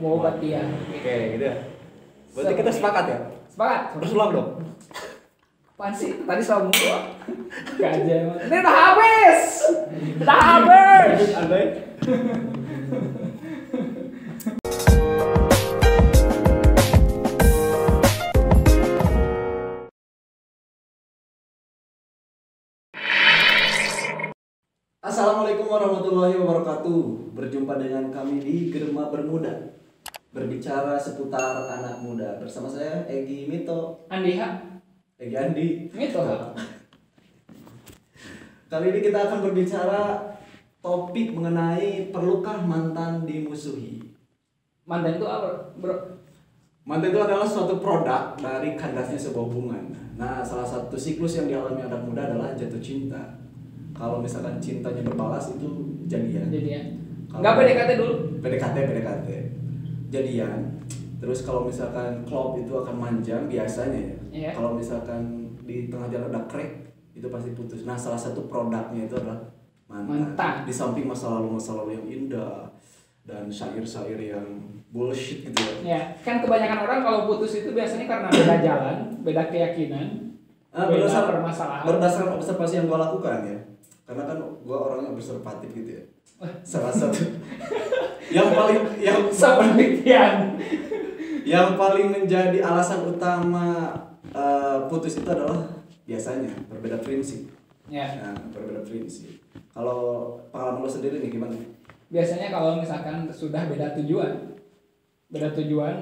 Mau Batia. Oke, gitu ya. Berarti kita sepakat ya? Sepakat. Berulang dong. Apaan sih? Tadi selalu mulu. Gak aja emang. Ini udah habis. Udah habis. Andai. Assalamualaikum warahmatullahi wabarakatuh. Berjumpa dengan kami di Germa Bermuda, berbicara seputar anak muda. Bersama saya Egi Mito. Andi ha. Andi. Mito. Kali ini kita akan berbicara topik mengenai perlukah mantan dimusuhi. Mantan itu apa, bro? Mantan itu adalah suatu produk dari kandasnya sebuah hubungan. Nah, salah satu siklus yang dialami anak muda adalah jatuh cinta. Kalau misalkan cintanya berbalas itu jadian. Jadian. Enggak PDKT dulu. PDKT. Jadian. Terus kalau misalkan klop itu akan manjang biasanya ya. Iya. Kalau misalkan di tengah jalan ada crack itu pasti putus. Nah, salah satu produknya itu adalah mantan. Di samping masa lalu yang indah dan syair-syair yang bullshit gitu ya. Ya, kan kebanyakan orang kalau putus itu biasanya karena beda jalan, beda keyakinan, beda permasalahan. Berdasarkan observasi yang gue lakukan ya. Karena kan gue orangnya observatif gitu ya. Salah satu yang paling menjadi alasan utama putus itu adalah biasanya berbeda prinsip. Ya. Nah, berbeda prinsip. Kalau pengalaman lo sendiri nih gimana? Biasanya kalau misalkan sudah beda tujuan,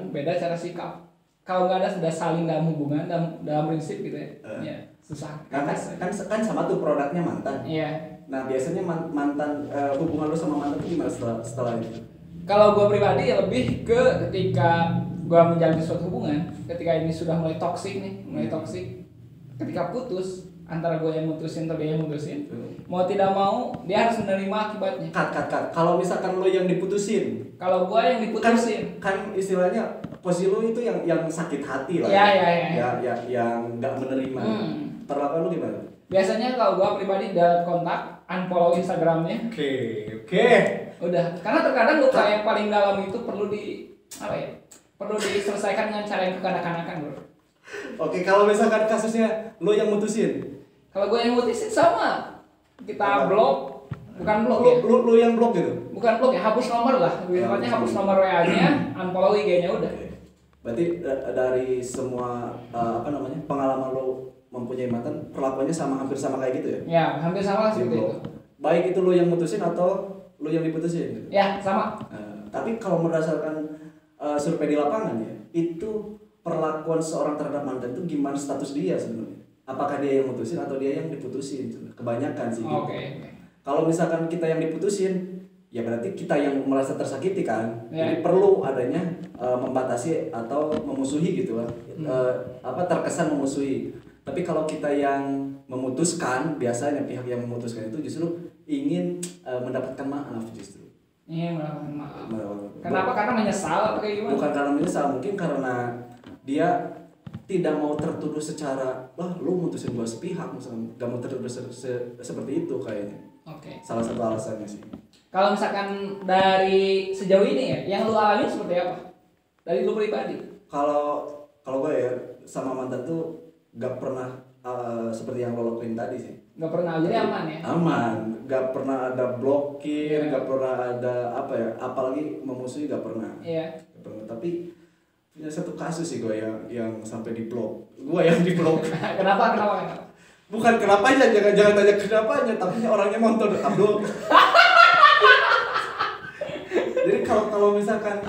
beda cara sikap. Kalau nggak ada sudah saling dalam hubungan, dalam prinsip gitu ya, ya susah. Kan sama tuh produknya mantan. Iya. Nah, biasanya mantan hubungan lo sama mantan itu gimana setelah itu? Kalau gue pribadi ya lebih ke ketika gue menjalin suatu hubungan, ketika ini sudah mulai toksik, ketika putus antara gue yang mutusin atau dia yang mutusin, mau tidak mau dia harus menerima akibatnya. Cut. Kalau misalkan lo yang diputusin, kalau gue yang diputusin, kan istilahnya posisi lo itu yang sakit hati lah. Ya. Yang nggak menerima. Perlakuan lo gimana? Biasanya kalau gue pribadi dalam kontak, unfollow Instagramnya. Oke. Udah, karena terkadang luka yang paling dalam itu perlu diselesaikan dengan cara yang kekanak-kanakan, bro. Oke, kalau misalkan kasusnya lo yang mutusin. Kalau gue yang mutusin sama, kita blok, bukan blok ya. Lo yang blok gitu? Bukan blok ya, hapus nomor lah. Biasanya hapus nomor WA-nya, unfollow IG-nya udah. Berarti dari semua pengalaman lo mempunyai mantan, perlakuannya hampir sama kayak gitu ya? Ya, hampir sama lah seperti itu. Baik itu lo yang mutusin atau lo yang diputusin gitu? Ya, sama. Tapi kalau berdasarkan survei di lapangan ya, itu perlakuan seorang terhadap mantan itu gimana status dia sebenarnya? Apakah dia yang mutusin atau dia yang diputusin? Kebanyakan sih. Oke. Kalau misalkan kita yang diputusin, ya berarti kita yang merasa tersakiti kan. Ya. Jadi perlu adanya membatasi atau memusuhi gitu kan. Terkesan memusuhi. Tapi kalau kita yang memutuskan, biasanya pihak yang memutuskan itu justru ingin mendapatkan maaf justru. Iya, mendapatkan maaf. Kenapa? Karena menyesal atau kayak gimana? Bukan karena menyesal, mungkin karena dia tidak mau tertuduh secara lu mutusin gua sepihak misalnya, gak mau tertuduh seperti itu kayaknya. Oke. Salah satu alasannya sih. Kalau misalkan dari sejauh ini ya, yang lu alami seperti apa? Dari lu pribadi? Kalau gue ya sama mantan tuh gak pernah seperti yang lo lakuin tadi sih. Gak pernah, jadi aman ya? Aman, gak pernah ada blokir, gak pernah ada apalagi memusuhi gak pernah. Iya. Gak pernah, tapi punya satu kasus sih gue yang sampai di blok. Gue yang di blok. Kenapa? Bukan kenapanya, jangan tanya kenapanya, tapi orangnya nonton Abdul. Jadi kalau misalkan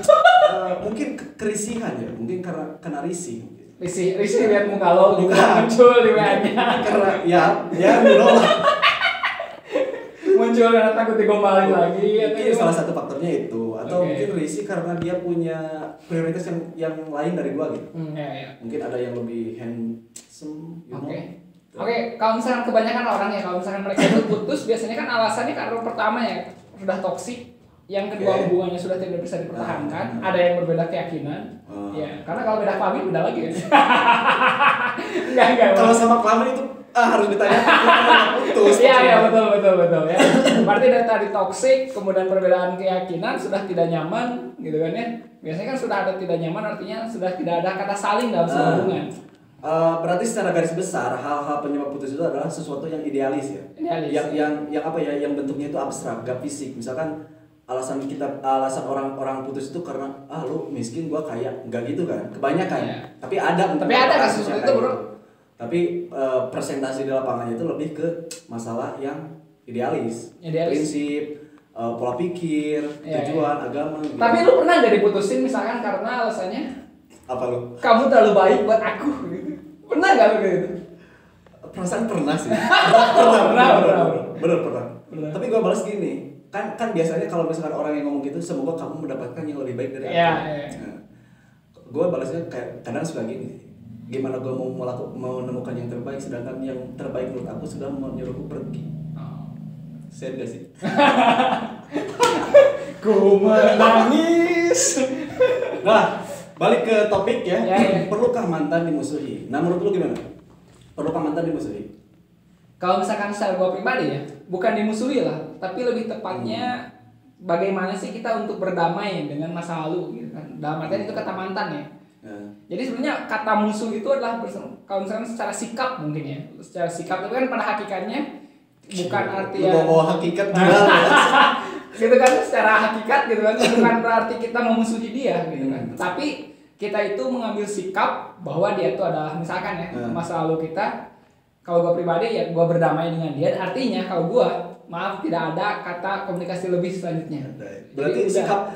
mungkin kerisihan ya, mungkin karena kena risih. Risih lihat muka lo juga muncul di WA-nya. Karena ya dulu lah. Muncul karena takut digombalin lagi. Mungkin salah satu faktornya itu, atau mungkin risih karena dia punya prioritas yang lain dari gua gitu. Iya. Mungkin ada yang lebih handsome, Oke, kalau misalkan kebanyakan orang ya, kalau misalkan mereka itu putus, biasanya kan alasannya karena pertama ya sudah toksik, yang kedua hubungannya sudah tidak bisa dipertahankan, ada yang berbeda keyakinan, ya karena kalau beda kelamin beda lagi ya. enggak. Kalau sama kelamin itu harus ditanya putus. Iya betul ya. Berarti dari tadi toksik, kemudian perbedaan keyakinan sudah tidak nyaman, gitu kan ya. Biasanya kan sudah ada tidak nyaman, artinya sudah tidak ada kata saling dalam sebuah hubungan. Berarti secara garis besar hal-hal penyebab putus itu adalah sesuatu yang idealis ya. Yang apa ya, yang bentuknya itu abstrak, gak fisik. Misalkan alasan orang putus itu karena lu miskin gua kaya, enggak gitu kan. Kebanyakan. Tapi ada kasus itu, Bro. Tapi presentasi di lapangannya itu lebih ke masalah yang idealis. Prinsip, pola pikir, tujuan, agama gitu. Tapi lu pernah gak diputusin misalkan karena alasannya apa lu? Kamu terlalu baik buat aku gitu. Pernah gak lu kayak gitu? Perasaan pernah sih. Pernah. Tapi gue balas gini, kan biasanya kalau misalkan orang yang ngomong gitu, semoga kamu mendapatkan yang lebih baik dari aku. Nah, gue balasnya kayak kadang suka gini, gimana gue mau menemukan yang terbaik, sedangkan yang terbaik menurut aku sudah menyuruhku pergi. Sad gak sih? Ku menangis. Nah, balik ke topik ya. Perlukah mantan dimusuhi? Nah, menurut lu gimana? Perlukah mantan dimusuhi? Kalau misalkan secara gue pribadi ya, bukan dimusuhi lah, tapi lebih tepatnya bagaimana sih kita untuk berdamai dengan masa lalu gitu kan. Dalam artian itu kata mantan ya. Jadi sebenarnya kata musuh itu adalah kalau misalkan secara sikap mungkin ya. Secara sikap itu kan pada hakikatnya bukan artian bawa hakikat gila. gitu kan, secara hakikat gitu kan, bukan berarti kita memusuhi dia gitu kan. Tapi kita itu mengambil sikap bahwa dia itu adalah misalkan ya masa lalu kita. Kalau gue pribadi ya gue berdamai dengan dia. Artinya kalau gue maaf tidak ada kata komunikasi lebih selanjutnya. Berarti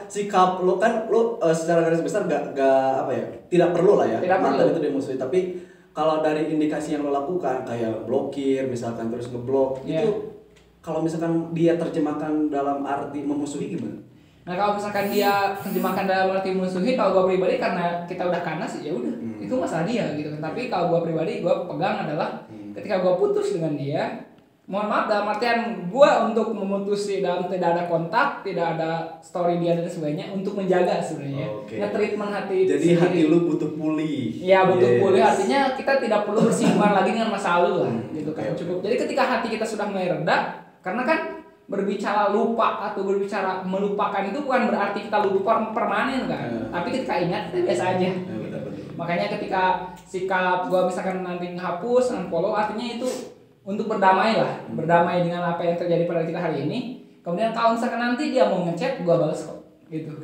sikap lo kan lo secara garis besar gak apa ya, tidak perlu lah ya mantan itu dimusuhi. Tapi kalau dari indikasi yang lo lakukan kayak blokir misalkan terus ngeblok itu kalau misalkan dia terjemahkan dalam arti memusuhi gimana? Nah kalau misalkan dia terjemahkan dalam arti memusuhi, kalau gue pribadi karena kita udah kanas ya udah itu masalah dia gitu kan. Tapi kalau gue pribadi gue pegang adalah ketika gue putus dengan dia, mohon maaf dalam artian gue untuk memutusi dalam tidak ada kontak, tidak ada story dia dan sebagainya untuk menjaga sebenarnya nge-treatment hati. Jadi hati lu butuh pulih. Iya butuh pulih, artinya kita tidak perlu bersinggungan lagi dengan masa lalu lah gitu kan. Cukup. Jadi ketika hati kita sudah mulai reda, karena kan berbicara lupa atau berbicara melupakan itu bukan berarti kita lupa permanen kan. Tapi ketika ingat itu biasa aja. Makanya ketika sikap gue misalkan nanti ngehapus, unfollow, artinya itu untuk berdamai lah, berdamai dengan apa yang terjadi pada kita hari ini. Kemudian kalau misalkan nanti dia mau ngechat, gue balas kok, gitu.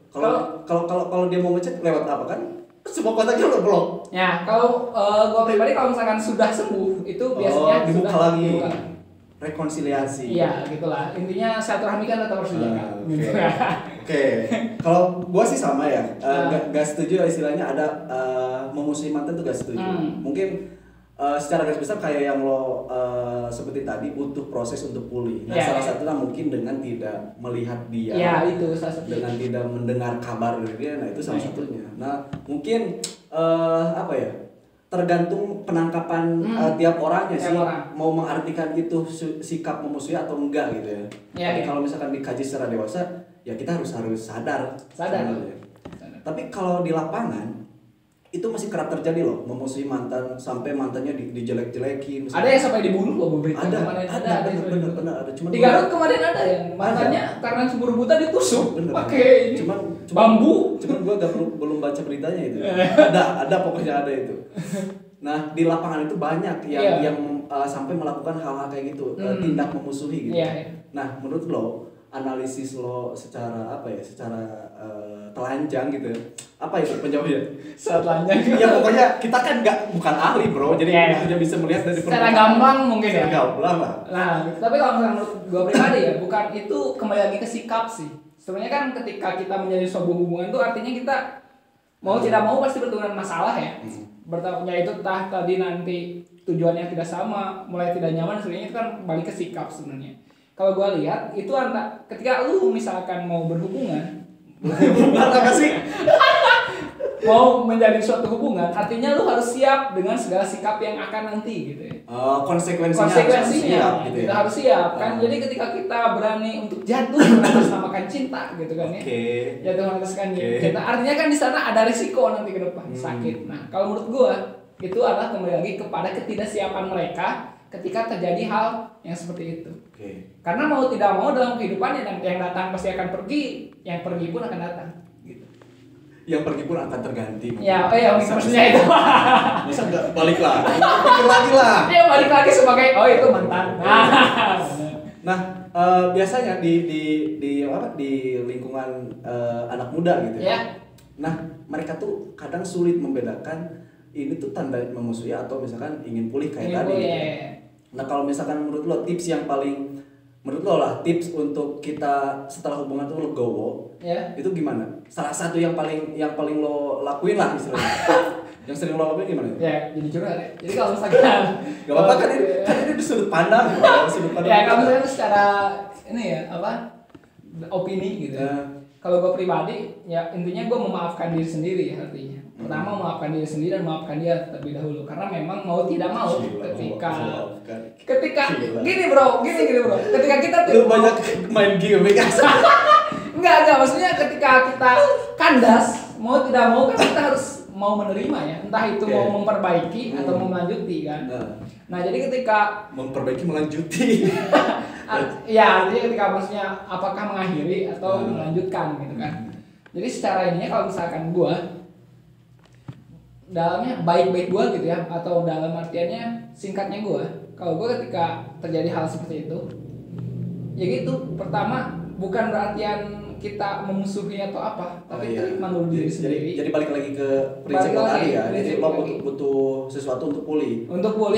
Kalau dia mau ngechat lewat apa kan? Semua kontaknya lo blok. Ya kalau gue pribadi kalau misalkan sudah sembuh itu biasanya dibuka lagi. Rekonsiliasi. Iya, gitulah. Intinya silaturahmi kan tetap harus dijaga. Oke. Kalau gua sih sama ya. Gak setuju istilahnya ada memusuhi mantan tuh gak setuju. Mungkin secara garis besar kayak yang lo seperti tadi butuh proses untuk pulih. Nah, salah satunya mungkin dengan tidak melihat dia. Iya, itu salah satu. Dengan tidak mendengar kabar dari dia. Nah, itu salah satunya. Nah, mungkin apa ya? Tergantung penangkapan tiap orangnya sih mau mengartikan itu sikap memusuhi atau enggak gitu ya. Tapi kalau misalkan dikaji secara dewasa ya kita harus sadar. Tapi kalau di lapangan itu masih kerap terjadi loh, memusuhi mantan sampai mantannya dijelek-jelekin. Ada yang sampai dibunuh loh berita. Ada benar. Cuma di Garut kemarin ada yang mantannya karena cemburu buta ditusuk pakai bambu. Cuman gua belum baca beritanya itu. Ada pokoknya ada itu. Nah, di lapangan itu banyak yang sampai melakukan hal-hal kayak gitu, tindak memusuhi gitu. Nah, menurut lo analisis lo secara apa ya, secara telanjang gitu, apa itu penjawabnya? Telanjang. Ya pokoknya kita kan bukan ahli bro, jadi hanya bisa melihat dari secara gamblang mungkin ya. Gamblang lah. Nah, tapi kalau misalnya menurut gue pribadi ya, bukan itu kembali lagi ke sikap sih. Sebenarnya kan ketika kita menjadi sebuah hubungan itu artinya kita mau tidak mau pasti bertemu dengan masalah ya. Bertanya itu tadi nanti tujuannya tidak sama, mulai tidak nyaman, sebenarnya itu kan balik ke sikap sebenarnya. Kalau gue lihat itu ketika lu misalkan mau berhubungan apa sih? mau menjalin suatu hubungan, artinya lu harus siap dengan segala sikap yang akan nanti gitu ya. Konsekuensinya siap, gitu kita ya. harus siap kan. Jadi ketika kita berani untuk jatuh mengatasnamakan cinta gitu kan ya. Jatuh mengataskan cinta, artinya kan di sana ada risiko nanti ke depan sakit. Nah, kalau menurut gua itu adalah kembali lagi kepada ketidaksiapan mereka ketika terjadi hal yang seperti itu. Karena mau tidak mau dalam kehidupan yang datang pasti akan pergi, yang pergi pun akan datang. Gitu. Yang pergi pun akan terganti. Ya, maksudnya itu. Masa nggak balik lagi? Pikir lagi lah. Ya balik lagi sebagai itu mantan. Nah, biasanya di lingkungan anak muda gitu ya. Nah, mereka tuh kadang sulit membedakan ini tuh tanda memusuhi atau misalkan ingin pulih kayak tadi. Nah, kalau misalkan menurut lo tips yang paling menurut lo lah tips untuk kita setelah hubungan tuh legowo, itu gimana? Salah satu yang paling lo lakuin lah istilahnya. Yang sering lo lakuin gimana? Ya, jadi curhat ya. Jadi kalau misalkan gak apa-apa kan ini di sudut pandang. Ya, kalau misalkan secara ini ya opini gitu. Kalau gue pribadi, ya intinya gue memaafkan diri sendiri ya artinya. Pertama memaafkan diri sendiri dan memaafkan dia terlebih dahulu. Karena memang mau tidak mau ketika gini bro. Ketika kita lu banyak main game kan? Enggak, maksudnya ketika kita kandas, mau tidak mau kan kita harus mau menerima ya. Entah itu mau memperbaiki atau mau melanjuti kan. Nah, jadi ketika memperbaiki melanjuti. Ya, artinya ketika maksudnya apakah mengakhiri atau melanjutkan gitu kan. Jadi secara ininya kalau misalkan gua dalamnya baik-baik gua gitu ya, atau dalam artiannya singkatnya gua, kalau gua ketika terjadi hal seperti itu ya gitu, pertama bukan berartian kita memusuhi atau apa, tapi terima dulu diri sendiri. Jadi balik lagi ke prinsip lo tadi ya. Jadi lo butuh sesuatu untuk pulih.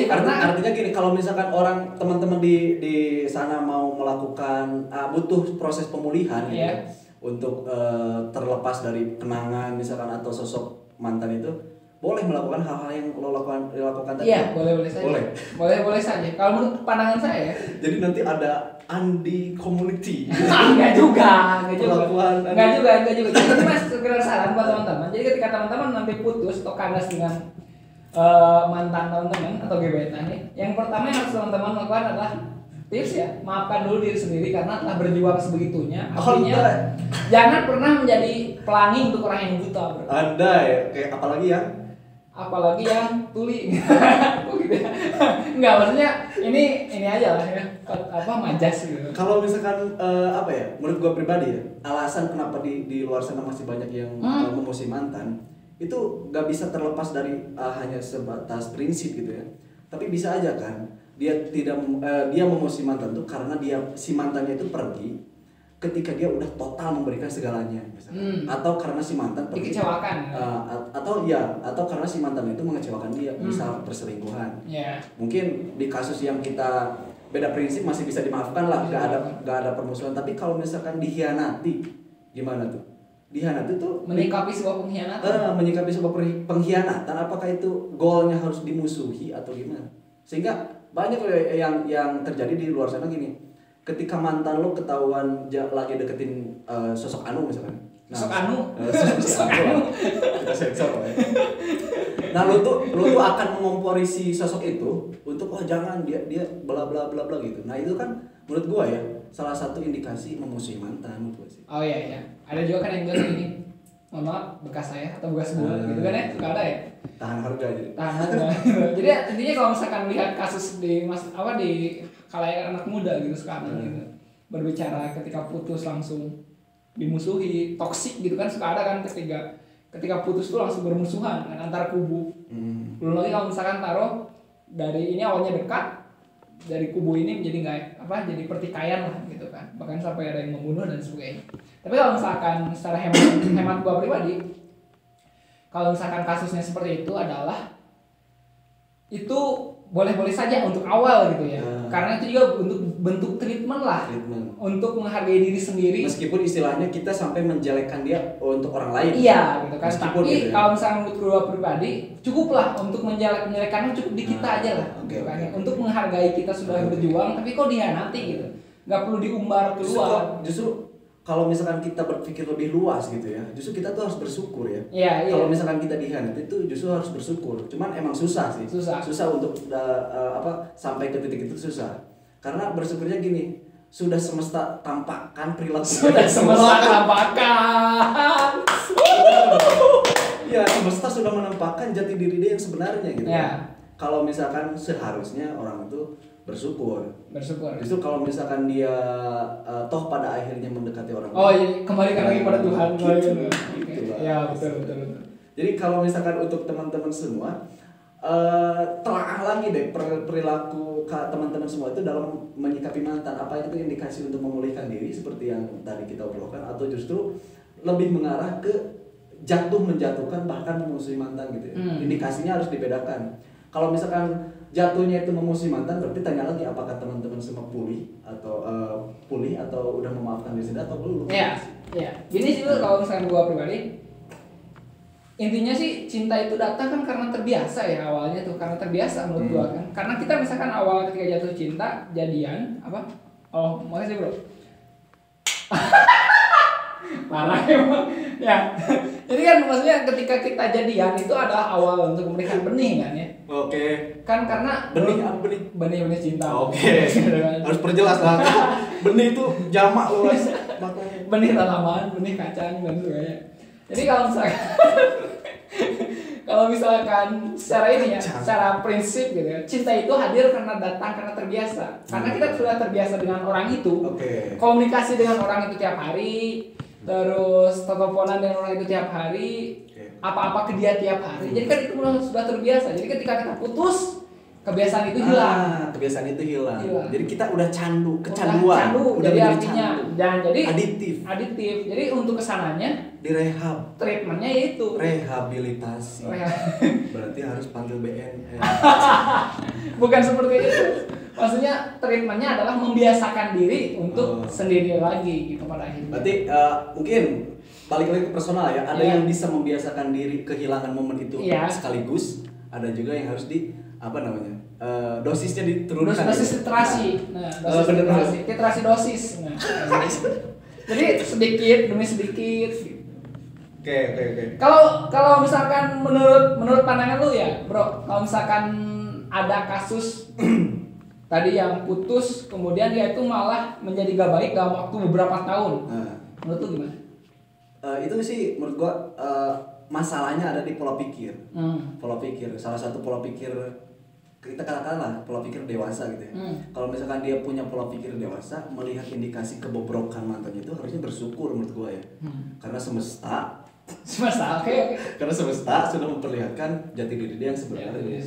Karena artinya gini, kalau misalkan teman-teman di sana mau melakukan butuh proses pemulihan gitu, untuk terlepas dari kenangan misalkan atau sosok mantan itu, boleh melakukan hal-hal yang lo lakukan tadi. Iya, boleh saja. Boleh saja. Kalau menurut pandangan saya. Jadi nanti ada Andi community. Enggak juga. Jadi mas sekedar saran buat teman-teman. Jadi ketika teman-teman nanti putus atau kandas dengan mantan teman-teman atau gebetan nih, yang pertama yang harus teman-teman lakukan adalah tips ya, maafkan dulu diri sendiri karena telah berjuang sebegitunya. Artinya jangan pernah menjadi pelangi untuk orang yang buta, bro. Anda ya, kayak apalagi yang tuli. Gitu ya. Enggak, maksudnya ini aja lah ya. Majas gitu. Kalau misalkan menurut gua pribadi ya, alasan kenapa di luar sana masih banyak yang memusuhi mantan itu gak bisa terlepas dari hanya sebatas prinsip gitu ya. Tapi bisa aja kan dia memusuhi mantan tuh karena si mantannya itu pergi ketika dia udah total memberikan segalanya misalkan. Atau karena si mantan pergi dikecewakan atau karena si mantan itu mengecewakan dia, misal perselingkuhan. Mungkin di kasus yang kita beda prinsip masih bisa dimaafkan lah, gak ada permusuhan. Tapi kalau misalkan dikhianati gimana tuh? Dikhianati tuh menyikapi sebuah pengkhianatan, apakah itu goalnya harus dimusuhi atau gimana? Sehingga banyak yang terjadi di luar sana gini, ketika mantan lo ketahuan lagi deketin sosok Anu misalkan. Sosok Anu. Kita sensor ya. Nah, lo tuh akan mengompori si sosok itu untuk jangan dia bla bla bla bla gitu. Nah, itu kan menurut gua ya salah satu indikasi memusuhi mantan menurut gua sih. Oh iya. Ada juga kan yang bilang gini, mohon maaf bekas saya atau bekas gua gitu kan ya, suka ada ya. Tahan harga jadi. Jadi intinya kalau misalkan lihat kasus di khalayak anak muda gitu sekarang gitu, berbicara ketika putus langsung dimusuhi, toksik gitu kan, suka ada kan ketika putus tuh langsung bermusuhan kan, antar kubu. Belum lagi kalau misalkan taruh dari ini awalnya dekat, dari kubu ini menjadi jadi pertikaian lah gitu kan, bahkan sampai ada yang membunuh dan sebagainya. Tapi kalau misalkan secara hemat gua pribadi, kalau misalkan kasusnya seperti itu adalah itu boleh-boleh saja untuk awal gitu ya. Karena itu juga bentuk treatment lah. Untuk menghargai diri sendiri. Meskipun istilahnya kita sampai menjelekkan dia untuk orang lain. Iya gitu kan. Meskipun tapi gitu ya. Kalau misalkan menurut gue pribadi, cukuplah untuk menjelekkannya cukup di kita aja lah. Okay. Untuk menghargai kita sudah berjuang, tapi kok dia nanti gitu. Gak perlu diumbar keluar. Justru kalau misalkan kita berpikir lebih luas gitu ya, justru kita tuh harus bersyukur ya. Iya. Kalau misalkan kita dihianati itu justru harus bersyukur. Cuman emang susah sih. Susah untuk sampai ke titik itu susah. Karena bersyukurnya gini, sudah semesta tampakkan perilaku. Sudah semesta tampakkan. Ya, semesta sudah menampakkan jati diri dia yang sebenarnya gitu. Ya. Kalau misalkan seharusnya orang itu bersyukur. Justru kalau misalkan dia toh pada akhirnya mendekati orang lain. Oh iya, kembalikan lagi pada Tuhan. Gitu. Ya, betul. Jadi kalau misalkan untuk teman-teman semua telaah lagi deh perilaku teman-teman semua itu dalam menyikapi mantan. Apa itu indikasi untuk memulihkan diri seperti yang tadi kita obrolkan, atau justru lebih mengarah ke menjatuhkan bahkan memusuhi mantan gitu ya. Indikasinya harus dibedakan. Kalau misalkan jatuhnya itu memusuhi mantan, berarti tanya lagi apakah teman-teman semua pulih atau udah memaafkan diri sendiri atau belum. Iya. Gini sih kalau misalkan gua pribadi, intinya sih cinta itu datang kan karena terbiasa ya awalnya tuh, karena terbiasa menurut gua kan. Karena kita misalkan awal ketika jatuh cinta, jadian apa? Oh, makasih bro. Parah emang. Ya. Jadi kan maksudnya ketika kita jadian itu adalah awal untuk memberikan benih kan ya. Oke. Kan karena benih cinta. Oke. Harus perjelas lah. Benih itu jamak loh mas. Benih tanaman, benih kacang dan sebagainya. Jadi kalau misalkan secara ini ya, secara prinsip gitu ya, cinta itu hadir karena datang karena terbiasa. Karena kita sudah terbiasa dengan orang itu. Komunikasi dengan orang itu tiap hari, terus teleponan dengan orang itu tiap hari, apa-apa ke dia tiap hari. Jadi kan itu sudah terbiasa. Jadi ketika kita putus, kebiasaan itu hilang. Jadi kita udah kecanduan. Udah jadi artinya dan jadi adiktif. Jadi untuk kesananya direhab. Treatmentnya yaitu rehabilitasi. Berarti harus panggil BNN. Bukan seperti itu. Maksudnya treatmentnya adalah membiasakan diri untuk sendiri lagi gitu pada akhirnya. Berarti mungkin balik lagi ke personal ya. Ada yang bisa membiasakan diri kehilangan momen itu sekaligus. Ada juga yang harus dosisnya diturunkan. Dosis literasi. Literasi dosis. Jadi sedikit demi sedikit. Oke. Kalau misalkan menurut pandangan lu ya, bro, kalau misalkan ada kasus tadi yang putus, kemudian dia itu malah menjadi gak baik dalam waktu beberapa tahun. Menurut lu gimana? Itu sih menurut gua masalahnya ada di pola pikir. Pola pikir. Salah satu pola pikir kita katakanlah pola pikir dewasa gitu ya. Kalau misalkan dia punya pola pikir dewasa, melihat indikasi kebobrokan mantannya itu harusnya bersyukur menurut gua ya. Karena semesta, oke. Karena semesta sudah memperlihatkan jati diri dia yang sebenarnya.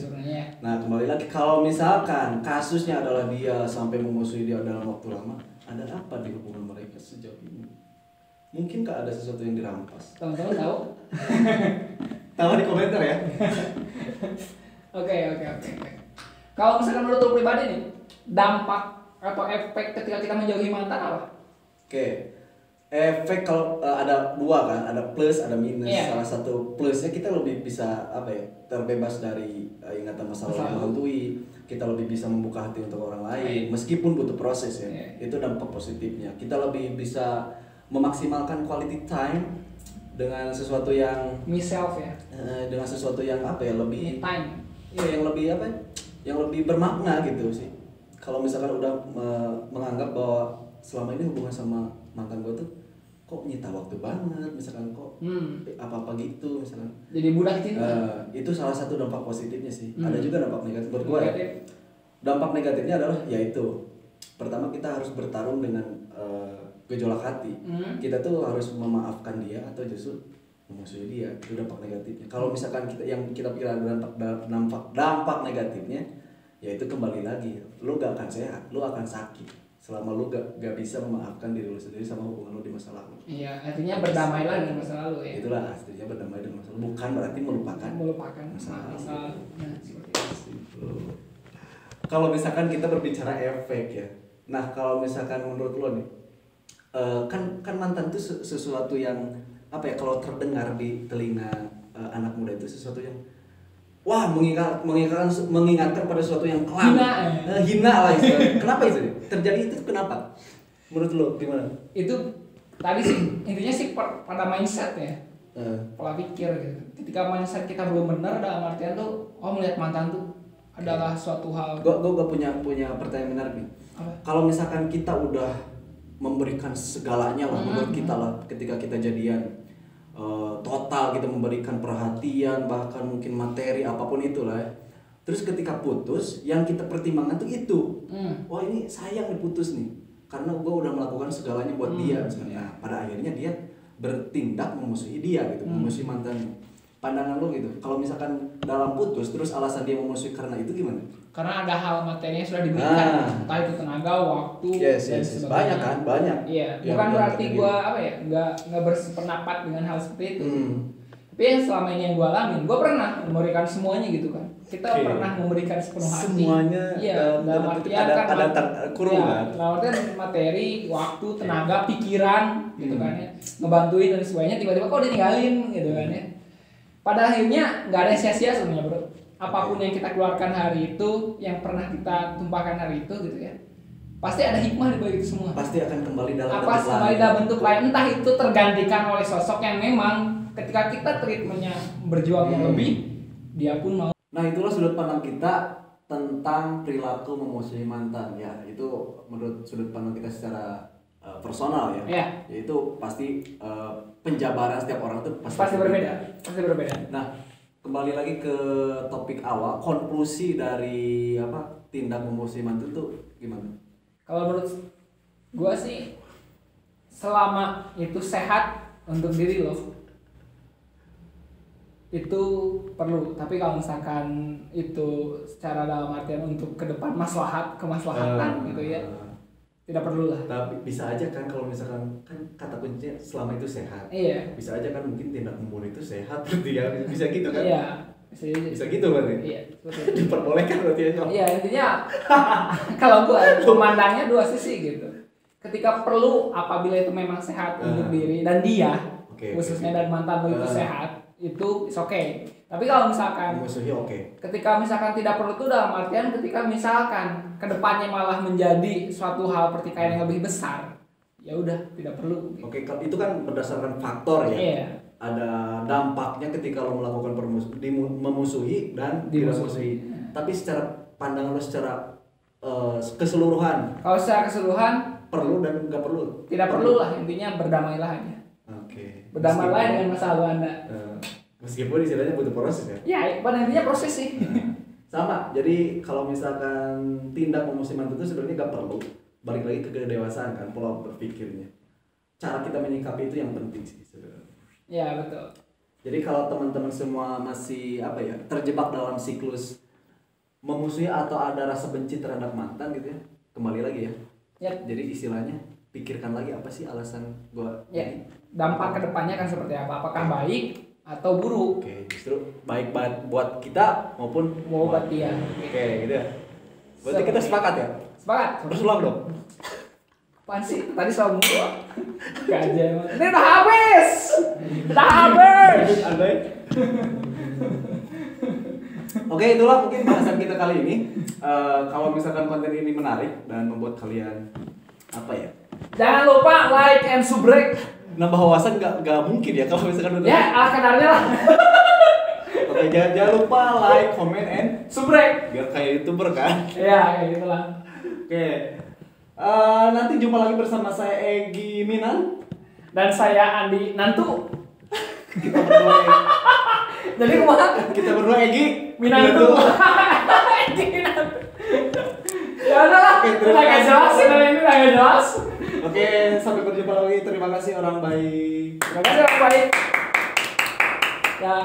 Nah, kembali lagi kalau misalkan kasusnya adalah dia sampai memusuhi dia dalam waktu lama, ada apa di hubungan mereka sejauh ini? Mungkinkah ada sesuatu yang dirampas? Teman-teman tahu? Tahu di komentar ya. Oke. Kalau misalkan menurut lu pribadi nih, dampak atau efek ketika kita menjauhi mantan apa? Oke. Efek kalau ada dua kan, ada plus, ada minus. Salah satu plusnya kita lebih bisa terbebas dari ingatan masa lalu yang menghantui. Kita lebih bisa membuka hati untuk orang lain, meskipun butuh proses ya. Itu dampak positifnya. Kita lebih bisa memaksimalkan quality time dengan sesuatu yang myself ya. Dengan sesuatu yang lebih time. Iya, yang lebih bermakna gitu sih. Kalau misalkan udah menganggap bahwa selama ini hubungan sama mantan gue tuh kok nyita waktu banget, misalkan kok apa-apa gitu misalkan. Jadi budak cinta. Itu salah satu dampak positifnya sih. Ada juga dampak negatif menurut gue ya. Dampak negatifnya adalah yaitu pertama kita harus bertarung dengan gejolak hati. Kita tuh harus memaafkan dia atau justru memusuhi dia. Itu dampak negatifnya. Kalau misalkan kita pikir ada dampak negatifnya, yaitu kembali lagi, lu gak akan sehat, lu akan sakit selama lu gak bisa memaafkan diri lu sendiri sama hubungan lu di masa lalu. Iya, artinya berdamai lagi dengan masa lalu ya. Itulah artinya berdamai dengan masa lalu, bukan berarti melupakan masa lalu. Nah, seperti itu. Kalau misalkan kita berbicara efek ya, nah kalau misalkan menurut lo nih, kan mantan itu sesuatu yang kalau terdengar di telinga anak muda itu sesuatu yang mengingatkan pada sesuatu yang kelam, hina lah istilahnya. Kenapa itu terjadi? Itu kenapa? Menurut lo gimana? Itu tadi sih intinya sih pada mindset ya. Pola pikir gitu. Ketika mindset kita belum benar dalam artian tuh melihat mantan tuh adalah suatu hal. Gue punya pertanyaan menarik nih. Kalau misalkan kita udah memberikan segalanya lah menurut kita lah ketika kita jadian, total kita memberikan perhatian bahkan mungkin materi apapun itulah ya. Terus ketika putus yang kita pertimbangkan tuh itu, wah ini sayang diputus nih karena gue udah melakukan segalanya buat dia misalnya. Nah, pada akhirnya dia bertindak memusuhi dia gitu, memusuhi mantannya. Pandangan lo gitu, kalau misalkan dalam putus terus alasan dia memusuhi karena itu gimana? Karena ada hal materinya sudah diberikan, entah itu tenaga, waktu, dan sebagainya. Banyak kan, banyak. Iya, bukan berarti gue nggak bersependapat dengan hal seperti itu. Tapi yang selama ini yang gue alamin, gue pernah memberikan semuanya gitu kan. Kita pernah memberikan sepenuh hati. Semuanya. Iya, dalam artian kan kurung kan. Dalam artian materi, waktu, tenaga, pikiran, gitu kan ya, ngebantuin dan sebagainya. Tiba-tiba kok ditinggalin, gitu kan ya. Pada akhirnya nggak ada sia-sia sebenarnya bro. Apapun yang kita keluarkan hari itu, yang pernah kita tumpahkan hari itu gitu ya, pasti ada hikmah di balik itu semua. Pasti akan kembali dalam bentuk lain. Entah itu tergantikan oleh sosok yang memang ketika kita treatmentnya berjuang yang lebih, dia pun mau. Nah itulah sudut pandang kita tentang perilaku memusuhi mantan ya. Itu menurut sudut pandang kita secara personal ya. Yaitu pasti penjabaran setiap orang itu pasti berbeda. Nah, kembali lagi ke topik awal, konklusi dari tindak memusuhi mantan itu gimana? Kalau menurut gua sih selama itu sehat untuk diri lo itu perlu, tapi kalau misalkan itu secara dalam artian untuk ke depan kemaslahatan gitu ya, tidak perlu lah. Tapi bisa aja kan kalau misalkan kan kata kuncinya selama itu sehat. Iya. Bisa aja kan mungkin tindak membunuh itu sehat berarti ya, bisa gitu kan? Iya. Bisa gitu berarti. Iya. Diperbolehkan berarti ya. Iya intinya kalau gua memandangnya dua sisi gitu. Ketika perlu apabila itu memang sehat untuk diri dan dia, khususnya dan mantan lo itu sehat, itu is okay. Tapi kalau misalkan ketika misalkan tidak perlu itu dalam artian ketika misalkan kedepannya malah menjadi suatu hal pertikaian yang lebih besar, ya udah tidak perlu. Oke, itu kan berdasarkan faktor ya. Iya. Ada dampaknya ketika lo melakukan memusuhi dan tidak memusuhi. Tapi secara pandangan lo secara keseluruhan. Kalau secara keseluruhan perlu dan nggak perlu. Tidak perlu lah, intinya berdamailah aja. Berdamailah dengan masa lalu Anda. Meskipun istilahnya butuh proses ya. Ya, pada intinya proses sih. Sama. Jadi kalau misalkan tindak memusuhi mantan itu sebenarnya nggak perlu. Balik lagi ke kedewasaan kan, pola berpikirnya. Cara kita menyikapi itu yang penting sih sebenarnya. Ya betul. Jadi kalau teman-teman semua masih terjebak dalam siklus memusuhi atau ada rasa benci terhadap mantan gitu ya, kembali lagi ya. Jadi istilahnya pikirkan lagi apa sih alasan gua. Dampak kedepannya kan seperti apa? Apakah baik atau buruk? Justru baik buat kita maupun buat dia. Gitu ya. Berarti kita sepakat ya? Sepakat. Berulang dong. Apaan sih? Tadi sama gua. Gajah emang. Ini udah habis. Andai. Oke, itulah mungkin bahasan kita kali ini. Kalau misalkan konten ini menarik dan membuat kalian jangan lupa like and subrek. Nambah wawasan nggak mungkin ya kalau misalkan udah. Ya, ala kadarnya lah. Oke, jangan lupa like, comment, and subrek. Biar kayak YouTuber kan. Iya, kayak gitulah. Oke. Nanti jumpa lagi bersama saya Egi Minan dan saya Andi Nantu. Kita berdua Jadi kumaha? Kita berdua Egi Minantu. Egi Minantu. Ya udahlah. Nggak jelas ini nggak jelas. Oke, sampai berjumpa lagi. Terima kasih orang baik. Terima kasih orang baik. Ya.